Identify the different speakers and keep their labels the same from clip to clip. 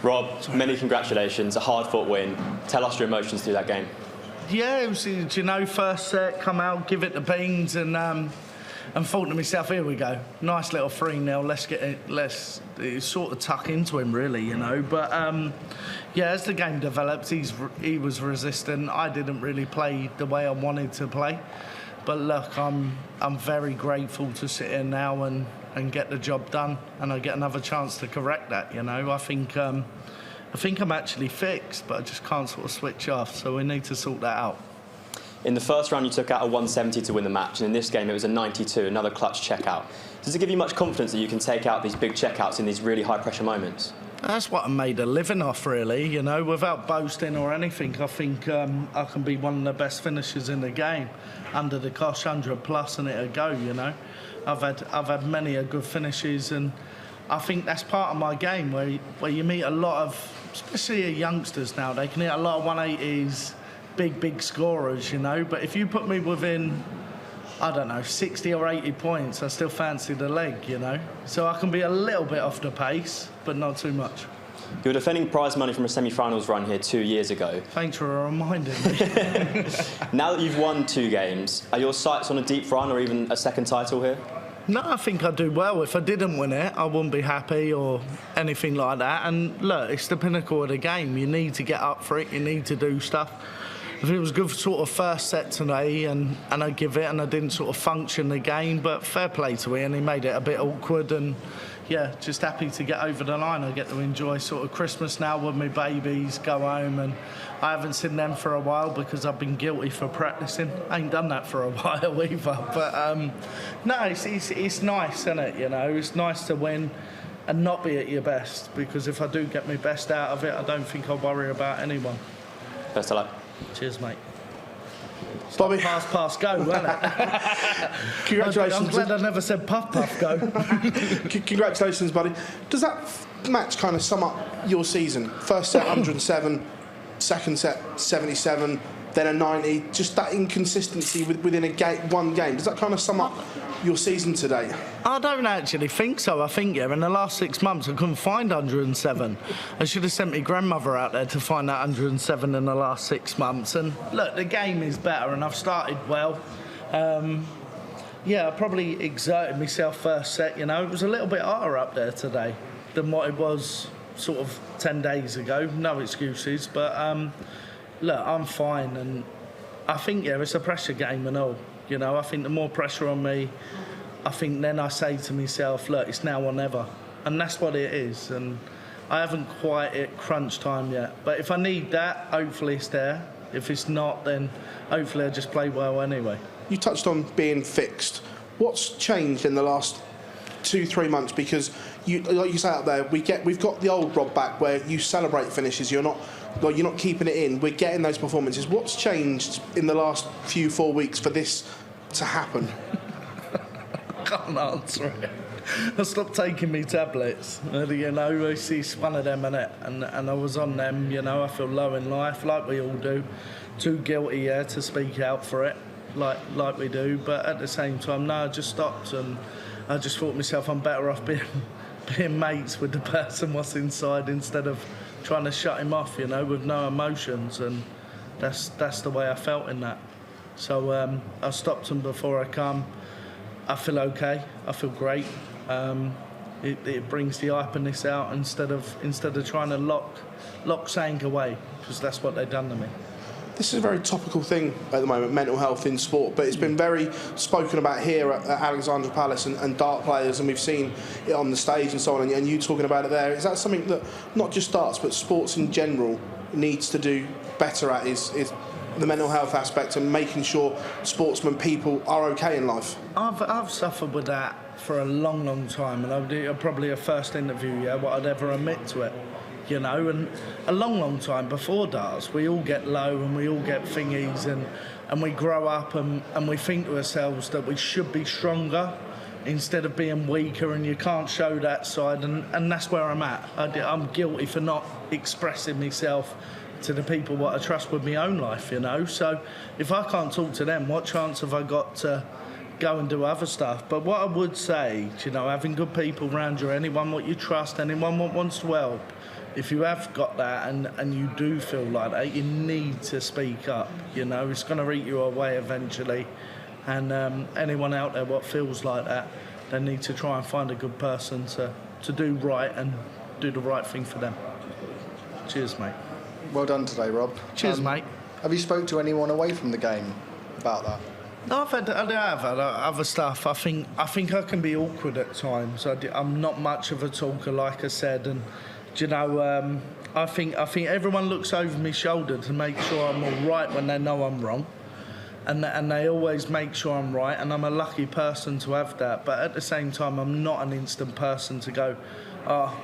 Speaker 1: Rob, many congratulations, a hard-fought win. Tell us your emotions through that game.
Speaker 2: Yeah, it was, you know, first set, come out, give it the beans, and thought to myself, here we go, nice little 3-0. Let's get it. Let's sort of tuck into him, really, you know. But yeah, as the game developed, he was resistant. I didn't really play the way I wanted to play. But look, I'm very grateful to sit here now and get the job done, and I get another chance to correct that. You know, I think I'm actually fixed, but I just can't sort of switch off. So we need to sort that out.
Speaker 1: In the first round, you took out a 170 to win the match, and in this game, it was a 92, another clutch checkout. Does it give you much confidence that you can take out these big checkouts in these really high-pressure moments?
Speaker 2: That's what I made a living off, really, you know, without boasting or anything. I think I can be one of the best finishers in the game, under the cosh, 100+, and it'll go, you know. I've had many a good finishes, and I think that's part of my game, where you meet a lot of, especially youngsters now, they can hit a lot of 180s, big scorers, you know, but if you put me within, I don't know, 60 or 80 points, I still fancy the leg, you know. So I can be a little bit off the pace, but not too much.
Speaker 1: You were defending prize money from a semi-finals run here 2 years ago.
Speaker 2: Thanks for reminding me.
Speaker 1: Now that you've won 2 games, are your sights on a deep run or even a second title here?
Speaker 2: No, I think I do well. If I didn't win it, I wouldn't be happy or anything like that. And look, it's the pinnacle of the game. You need to get up for it. You need to do stuff. I think it was a good sort of first set today, and I give it, and I didn't sort of function the game, but fair play to Ian. He made it a bit awkward, and yeah, just happy to get over the line. I get to enjoy sort of Christmas now with my babies, go home, and I haven't seen them for a while because I've been guilty for practicing. I ain't done that for a while either, but no, it's nice, isn't it? You know, it's nice to win and not be at your best, because if I do get my best out of it, I don't think I'll worry about anyone.
Speaker 1: Best of luck.
Speaker 2: Cheers, mate.
Speaker 3: Bobby.
Speaker 2: Pass, go, wasn't it?
Speaker 3: Congratulations.
Speaker 2: I'm glad I never said puff, go.
Speaker 3: Congratulations, buddy. Does that match kind of sum up your season? First set, 107, second set, 77, then a 90. Just that inconsistency within one game. Does that kind of sum up your season today?
Speaker 2: I don't actually think so. I think, yeah, in the last 6 months I couldn't find 107. I should have sent my grandmother out there to find that 107 in the last 6 months. And look, the game is better, and I've started well. Yeah, I probably exerted myself first set, you know. It was a little bit harder up there today than what it was sort of 10 days ago. No excuses, but look, I'm fine, and I think, yeah, it's a pressure game and all. You know, I think the more pressure on me, I think then I say to myself, look, it's now or never. And that's what it is. And I haven't quite hit crunch time yet. But if I need that, hopefully it's there. If it's not, then hopefully I just play well anyway.
Speaker 3: You touched on being fixed. What's changed in the last 2-3 months? Because, like you say out there, we've got the old Rob back where you celebrate finishes. You're not keeping it in. We're getting those performances. What's changed in the last 4 weeks for this to happen?
Speaker 2: I can't answer it. I stopped taking me tablets. You know, it's one of them, innit? And I was on them. You know, I feel low in life, like we all do. Too guilty, yeah, to speak out for it, like we do. But at the same time, no, I just stopped, and I just thought to myself, I'm better off being mates with the person what's inside instead of trying to shut him off, you know, with no emotions. And that's the way I felt in that. So I stopped him before I come. I feel okay. I feel great. It brings the hyperness out instead of trying to lock something away, because that's what they've done to me.
Speaker 3: This is a very topical thing at the moment, mental health in sport, but it's been very spoken about here at Alexandra Palace and dart players, and we've seen it on the stage and so on, and you talking about it there. Is that something that not just darts but sports in general needs to do better at, is the mental health aspect and making sure sportsmen, people, are okay in life? I've
Speaker 2: suffered with that for a long time, and I'll do probably a first interview, yeah, what I'd ever admit to it. You know, and a long time before darts, we all get low and we all get thingies, and we grow up and we think to ourselves that we should be stronger instead of being weaker, and you can't show that side, and that's where I'm at. I'm guilty for not expressing myself to the people what I trust with my own life, you know. So if I can't talk to them, what chance have I got to go and do other stuff? But what I would say, you know, having good people around you, anyone what you trust, anyone what wants to help, if you have got that and you do feel like that, you need to speak up. You know, it's going to eat you away eventually. And anyone out there what feels like that, they need to try and find a good person to do right and do the right thing for them. Cheers, mate.
Speaker 4: Well done today, Rob.
Speaker 2: Cheers, mate.
Speaker 4: Have you spoke to anyone away from the game about that?
Speaker 2: No, I have had other stuff. I think I can be awkward at times. I'm not much of a talker, like I said, and you know, I think everyone looks over my shoulder to make sure I'm all right when they know I'm wrong, and they always make sure I'm right, and I'm a lucky person to have that. But at the same time, I'm not an instant person to go, oh,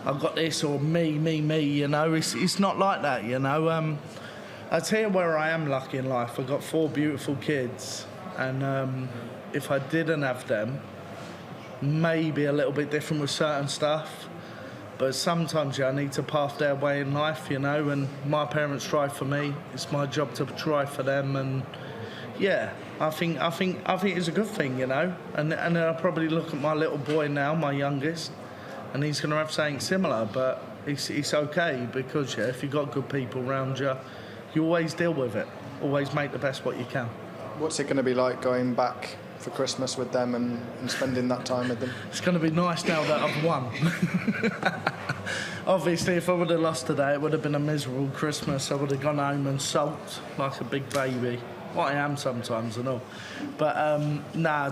Speaker 2: I've got this, or me. You know, it's not like that. You know. I tell you where I am lucky in life. I've got 4 beautiful kids, and if I didn't have them, maybe a little bit different with certain stuff. But sometimes I need to path their way in life, you know. And my parents try for me. It's my job to try for them, and yeah, I think it's a good thing, you know. And then I probably look at my little boy now, my youngest, and he's going to have something similar. But it's okay because if you've got good people around you. You always deal with it. Always make the best what you can.
Speaker 4: What's it going to be like going back for Christmas with them and spending that time with them?
Speaker 2: It's going to be nice now that I've won. Obviously, if I would have lost today, it would have been a miserable Christmas. I would have gone home and sulked like a big baby. What I am sometimes and all. But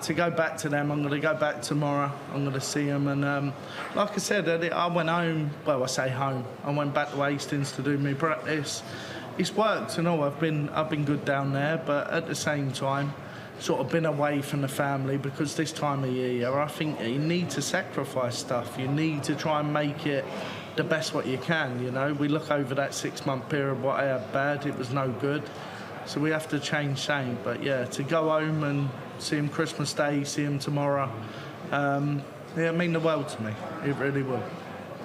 Speaker 2: to go back to them, I'm going to go back tomorrow. I'm going to see them. And like I said, I went home. Well, I say home. I went back to Hastings to do my practice. It's worked, you know. I've been good down there, but at the same time, sort of been away from the family because this time of year, I think you need to sacrifice stuff. You need to try and make it the best what you can. You know, we look over that 6-month period. What I had bad, it was no good. So we have to change something. But yeah, to go home and see him Christmas Day, see him tomorrow, it mean the world to me. It really will.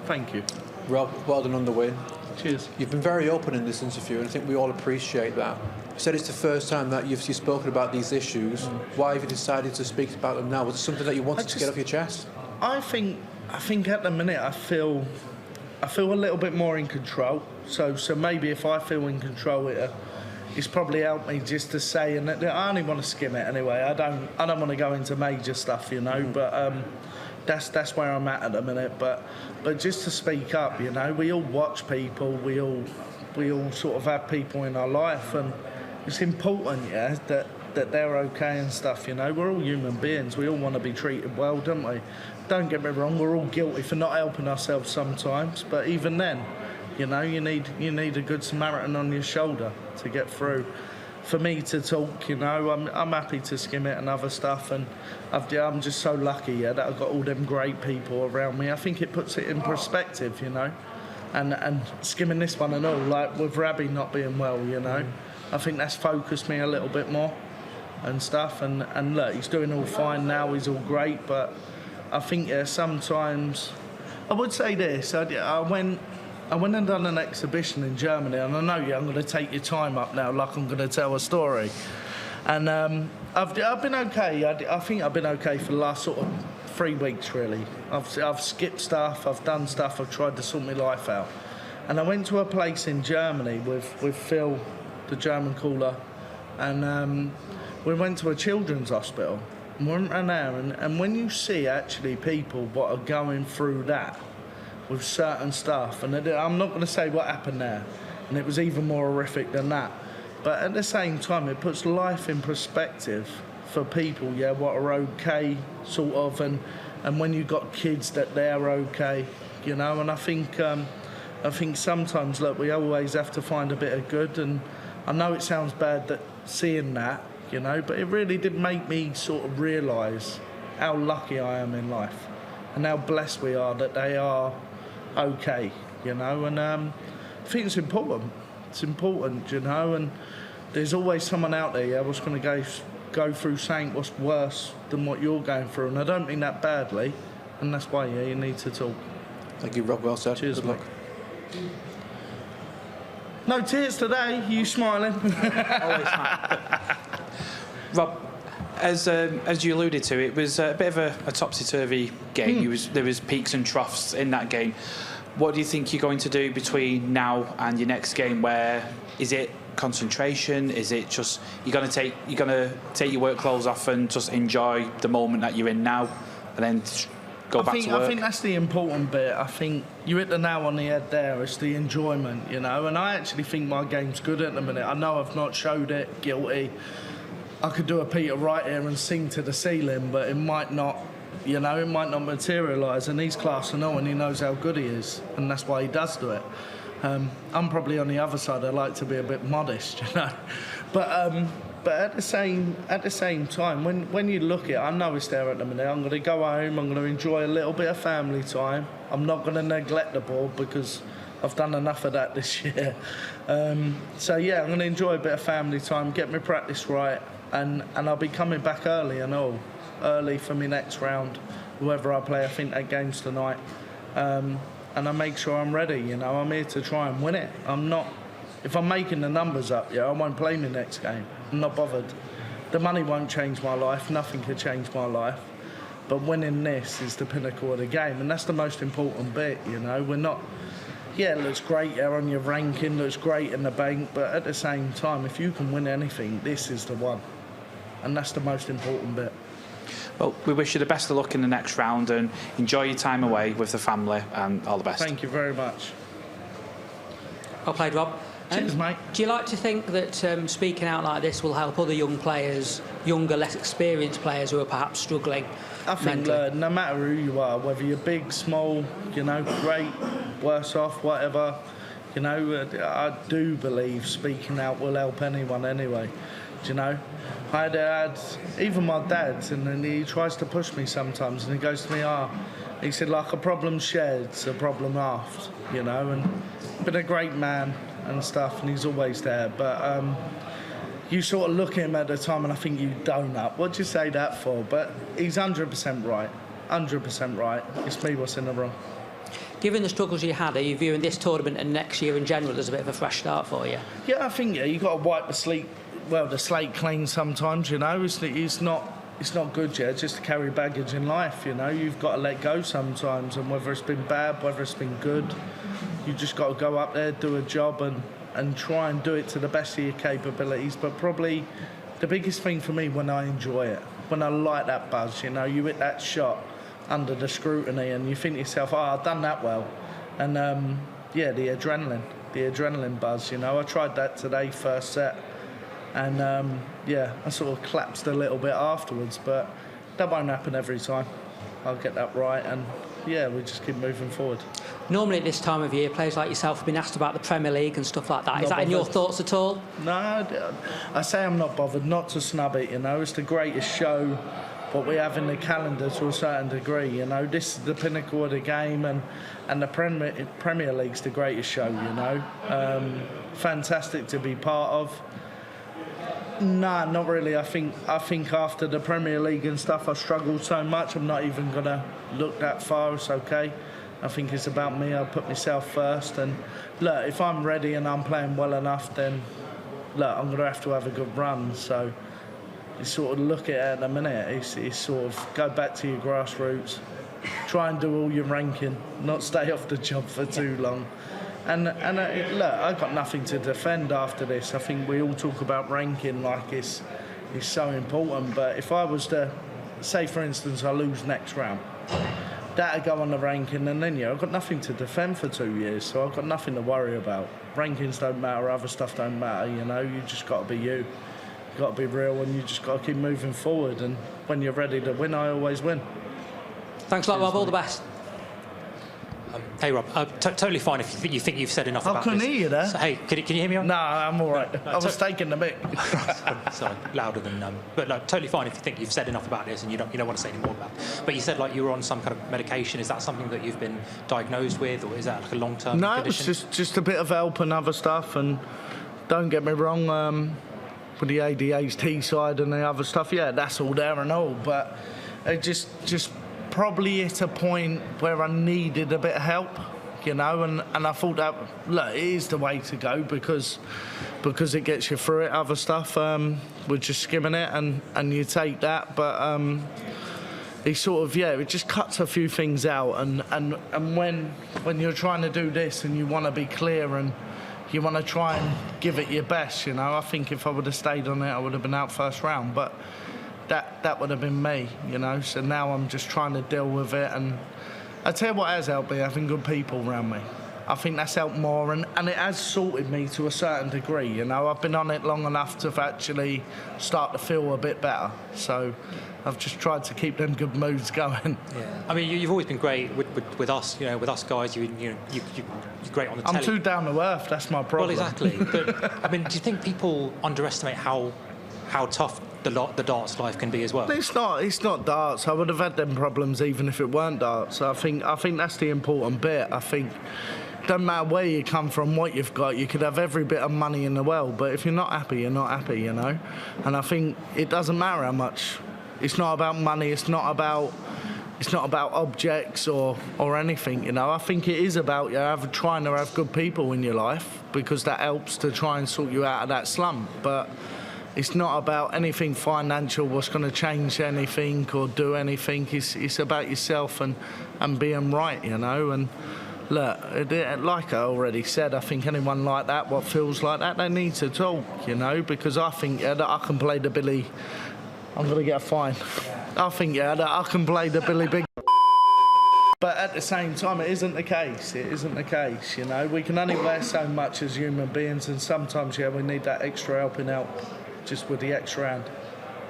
Speaker 2: Thank you.
Speaker 5: Rob, well done on the win.
Speaker 2: Cheers.
Speaker 5: You've been very open in this interview, and I think we all appreciate that. You said it's the first time that you've spoken about these issues. Why have you decided to speak about them now? Was it something that you wanted to get off your chest?
Speaker 2: I think at the minute I feel a little bit more in control. So maybe if I feel in control, it's probably helped me just to say, and I only want to skim it anyway. I don't want to go into major stuff, you know. But that's where I'm at the minute. But just to speak up, you know, we all watch people, we all sort of have people in our life, and it's important, yeah, that they're okay and stuff, you know. We're all human beings, we all want to be treated well, don't we? Don't get me wrong, we're all guilty for not helping ourselves sometimes, but even then, you know, you need a good Samaritan on your shoulder to get through. For me to talk, you know, I'm happy to skim it and other stuff, and I'm just so lucky, yeah, that I've got all them great people around me. I think it puts it in perspective, you know, and skimming this one and all, like with Rabbi not being well, you know, I think that's focused me a little bit more and stuff, and look, he's doing all fine now, he's all great, but I think, yeah, sometimes, I would say this, I went and done an exhibition in Germany, and I know I'm going to take your time up now like I'm going to tell a story. And I've been okay. I think I've been okay for the last sort of 3 weeks, really. I've skipped stuff, I've done stuff, I've tried to sort my life out. And I went to a place in Germany with Phil, the German caller, and we went to a children's hospital. And we went around there, and when you see actually people what are going through that, with certain stuff, and I'm not going to say what happened there, and it was even more horrific than that, but at the same time it puts life in perspective for people, yeah, what are okay, sort of, and when you've got kids that they're okay, you know. And I think sometimes, look, we always have to find a bit of good, and I know it sounds bad that seeing that, you know, but it really did make me sort of realise how lucky I am in life and how blessed we are that they are okay, you know. And I think it's important. It's important, you know, and there's always someone out there, yeah, what's going to go through something what's worse than what you're going through, and I don't mean that badly, and that's why, yeah, you need to talk.
Speaker 5: Thank you, Rob. Well said.
Speaker 2: Cheers,
Speaker 5: Good
Speaker 2: mate.
Speaker 5: luck.
Speaker 2: No tears today. You smiling?
Speaker 6: Always smile. Rob, as you alluded to, it was a bit of a topsy-turvy game. There was peaks and troughs in that game. What do you think you're going to do between now and your next game? Where is it concentration? Is it just you're going to take your work clothes off and just enjoy the moment that you're in now, and then go back to work?
Speaker 2: I think that's the important bit. I think you hit the nail on the head there. It's the enjoyment, you know. And I actually think my game's good at the minute. I know I've not showed it. Guilty. I could do a Peter Wright here and sing to the ceiling, but it might not. You know, it might not materialise, and he's class and all, and he knows how good he is, and that's why he does do it. I'm probably on the other side. I like to be a bit modest, you know. But at the same time, when you look at it, I know it's there at the minute. I'm going to go home. I'm going to enjoy a little bit of family time. I'm not going to neglect the ball because I've done enough of that this year. So yeah, I'm going to enjoy a bit of family time, get my practice right, and I'll be coming back early and all. Early for my next round, whoever I play. I think that game's tonight, and I make sure I'm ready. You know, I'm here to try and win it. I'm not. If I'm making the numbers up, I won't play my next game. I'm not bothered. The money won't change my life. Nothing could change my life. But winning this is the pinnacle of the game, and that's the most important bit. You know, we're not. Yeah, it looks great on your ranking, looks great in the bank, but at the same time, if you can win anything, this is the one, and that's the most important bit.
Speaker 6: Well, we wish you the best of luck in the next round and enjoy your time away with the family, and all the best.
Speaker 2: Thank you very much.
Speaker 7: Well played, Rob.
Speaker 2: Cheers, mate.
Speaker 7: Do you like to think that speaking out like this will help other young players, younger, less experienced players who are perhaps struggling?
Speaker 2: I think no matter who you are, whether you're big, small, you know, great, worse off, whatever, you know, I do believe speaking out will help anyone anyway. You know, I had even my dad, and then he tries to push me sometimes, and he goes to me, he said, like, a problem shared's a problem halved, you know, and been a great man and stuff, and he's always there, but you sort of look at him at the time and I think you donut. What'd you say that for? But he's 100% right, 100% right. It's me what's in the wrong.
Speaker 7: Given the struggles you had, are you viewing this tournament and next year in general as a bit of a fresh start for you?
Speaker 2: Yeah, I think you've got to wipe the slate clean sometimes, you know. It's not good, just to carry baggage in life, you know. You've got to let go sometimes, and whether it's been bad, whether it's been good, you just got to go up there, do a job, and try and do it to the best of your capabilities. But probably the biggest thing for me, when I enjoy it, when I like that buzz, you know, you hit that shot under the scrutiny and you think to yourself, I've done that well. And the adrenaline buzz, you know. I tried that today, first set. And I sort of collapsed a little bit afterwards, but that won't happen every time. I'll get that right, and we just keep moving forward.
Speaker 7: Normally at this time of year, players like yourself have been asked about the Premier League and stuff like that. Is that in your thoughts at all?
Speaker 2: No, I say I'm not bothered, not to snub it, you know. It's the greatest show what we have in the calendar to a certain degree, you know. This is the pinnacle of the game, and the Premier League's the greatest show, you know. Fantastic to be part of. Nah, not really. I think after the Premier League and stuff, I struggled so much, I'm not even going to look that far. It's okay. I think it's about me. I put myself first. And, look, if I'm ready and I'm playing well enough, then, look, I'm going to have a good run. So you sort of look at it at the minute. It's sort of go back to your grassroots, try and do all your ranking, not stay off the job for too long. And look, I've got nothing to defend after this. I think we all talk about ranking like it's so important. But if I was to, say for instance, I lose next round, that'd go on the ranking, and then I've got nothing to defend for 2 years, so I've got nothing to worry about. Rankings don't matter, other stuff don't matter, you know. You just got to be you. You've got to be real, and you just got to keep moving forward. And when you're ready to win, I always win.
Speaker 7: Thanks a lot, Rob. All the best.
Speaker 8: Hey Rob, totally fine if you think you've said enough about this.
Speaker 2: I couldn't hear you there.
Speaker 8: So, hey, can you hear me on?
Speaker 2: No, I'm all right. I was taking the mic.
Speaker 8: Sorry, louder than but no, totally fine if you think you've said enough about this and you don't want to say any more about it. But you said like you were on some kind of medication. Is that something that you've been diagnosed with, or is that like a long-term condition?
Speaker 2: No, it's just a bit of help and other stuff. And don't get me wrong, with the ADHD side and the other stuff, that's all there and all. But it just probably hit a point where I needed a bit of help, you know, and I thought that, look, it is the way to go because it gets you through it. Other stuff, we're just skimming it and you take that. But he sort of, it just cuts a few things out. And when you're trying to do this and you want to be clear and you want to try and give it your best, I think if I would have stayed on it, I would have been out first round. But that would have been me, So now I'm just trying to deal with it. And I tell you what has helped me, having good people around me. I think that's helped more, and it has sorted me to a certain degree. I've been on it long enough to actually start to feel a bit better. So I've just tried to keep them good moods going.
Speaker 8: Yeah. I mean, you've always been great with us. With us guys, you're great on the telly.
Speaker 2: I'm too down to earth. That's my problem.
Speaker 8: Well, exactly. But I mean, do you think people underestimate how tough the darts life can be as well?
Speaker 2: It's not darts. I would have had them problems even if it weren't darts. I think that's the important bit. I think. Doesn't matter where you come from, what you've got. You could have every bit of money in the world, but if you're not happy, you're not happy, And I think it doesn't matter how much. It's not about money. It's not about objects or anything. I think it is about trying to have good people in your life, because that helps to try and sort you out of that slump. But it's not about anything financial, what's going to change anything or do anything. It's about yourself and being right, And look, like I already said, I think anyone like that, what feels like that, they need to talk, because I think that I can play the Billy. I'm going to get a fine. I think, that I can play the Billy Big. But at the same time, it isn't the case. It isn't the case, We can only wear so much as human beings, and sometimes, we need that extra helping out, just with the extra hand.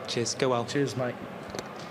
Speaker 8: Cheers. Go well.
Speaker 2: Cheers, mate.